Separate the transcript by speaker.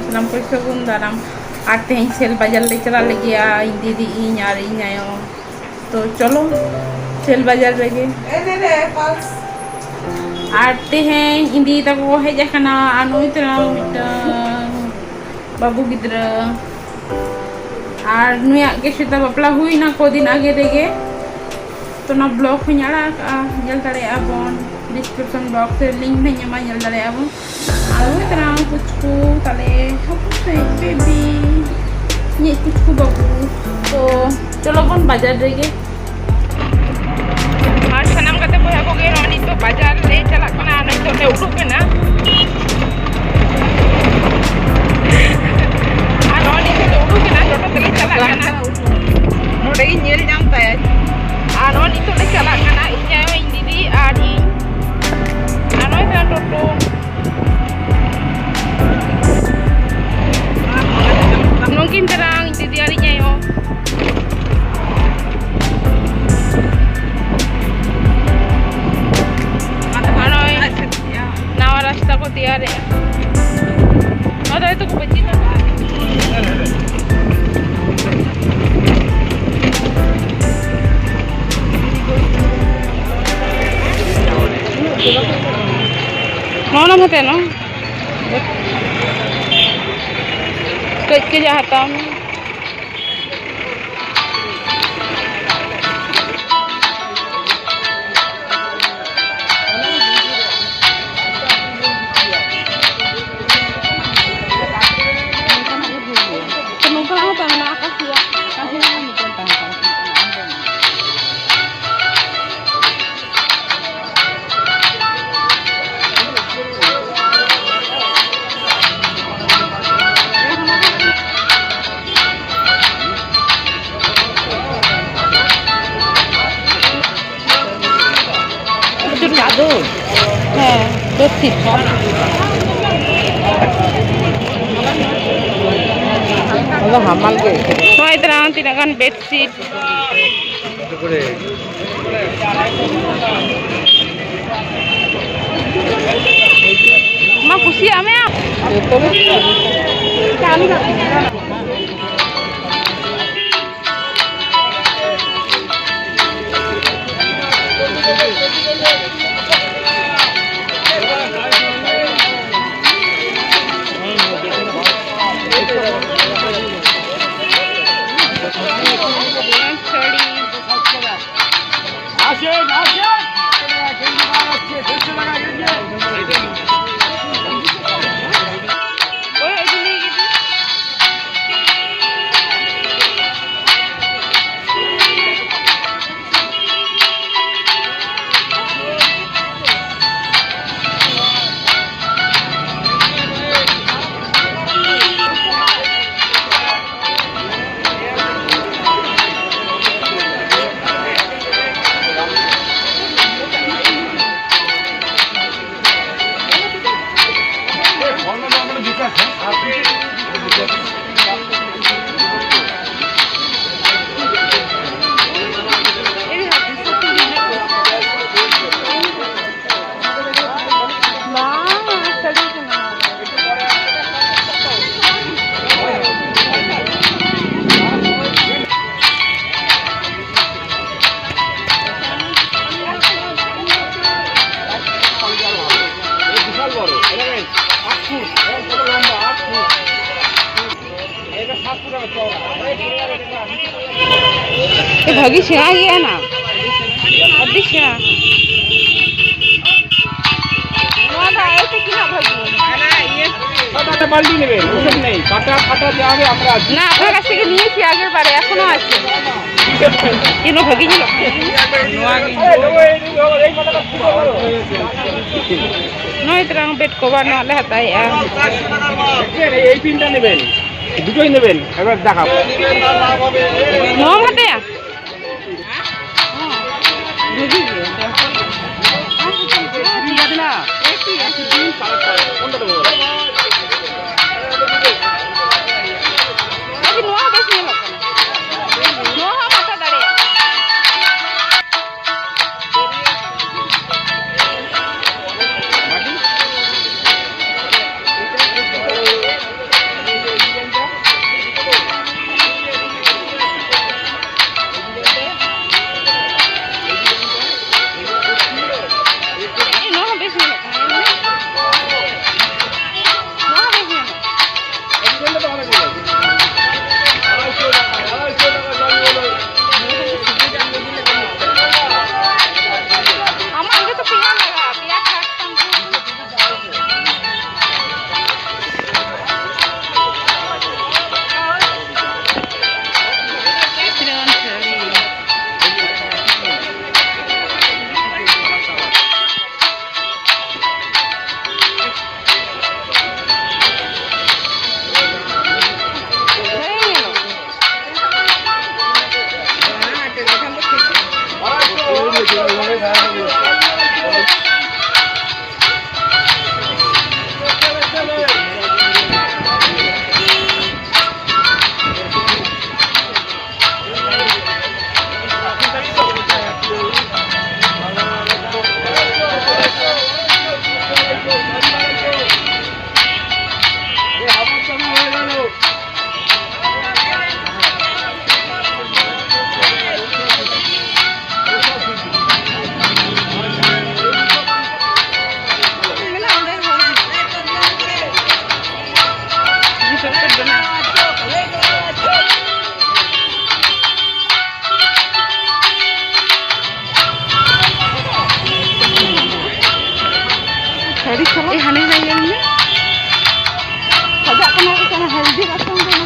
Speaker 1: ᱥᱟᱱᱟᱢ ᱠᱚ ᱥᱟᱹᱜᱩᱱ ᱫᱟᱨᱟᱢ ᱟᱨ ᱛᱮᱦᱮᱧ ᱥᱮᱞ ᱵᱟᱡᱟᱨ ᱞᱮ ᱪᱟᱞᱟᱜ ᱞᱟᱹᱜᱤᱫᱼᱟ ᱤᱧ ᱫᱤᱫᱤ ᱤᱧ ᱟᱨ ᱤᱧ ᱟᱭᱳ तो चलो सेल बाजार रेगे और तेहें इंदी तको हेजना और नई तरा बाबू गिद्रा और नुया के सुता बापला हुईना को दिन आगे रेगे तो ना ब्लॉग हुई आड़ा जल दाड़े आबन डिस्क्रिप्शन बॉक्स रे लिंक में ᱧᱟᱢᱟ ᱧᱮᱞ ᱫᱟᱲᱮᱭᱟᱜ ᱟᱵᱚᱱ और ᱱᱩᱭ ᱛᱟᱨᱟ कुछ को ताले बेबी ये कुछ को बाबू तो चलो बन बाजार रेगे और सनम कते बया को गे रोनी तो बाजार ले चला कना नहीं तो ले उडुक कना और रोनी तो उडुक कना टोटो तले चला कना नोडे गी नेल जाम ताय और रोनी तो ले चला कना इन्या इन दीदी आनी आनो ता टोटो नोकिन तरang दीदी आरी न्यायो नवा रास्ता को तैयार है और तो को बची ना नौना मत है ना कच के जाता हूँ hamal ke so itara tinagan bed sheet ma kusi ame भागी सेड़ा गया ना अभी सेड़ा बाल्टी নেবে ওসব নেই কাটা কাটা যাবে আমরা না আপনার কাছ থেকে নিয়েছি আগের বারে এখনো আছে কেন ভাগি নিল নয় तरह বেড কভার না হলে হাতায় এই পিনটা নেবেন দুটোই নেবেন একবার দেখাবো নম হাতে
Speaker 2: ᱟᱹᱰᱤ ᱪᱟᱞᱟᱜ
Speaker 1: ᱦᱟᱱᱮ ᱦᱟᱱᱮ ᱧᱮᱞ ᱢᱮ
Speaker 2: ᱥᱟᱡᱟᱜ ᱠᱟᱱᱟ ᱠᱚ ᱦᱮᱞᱫᱤ ᱨᱟᱥᱚᱢ ᱫᱚ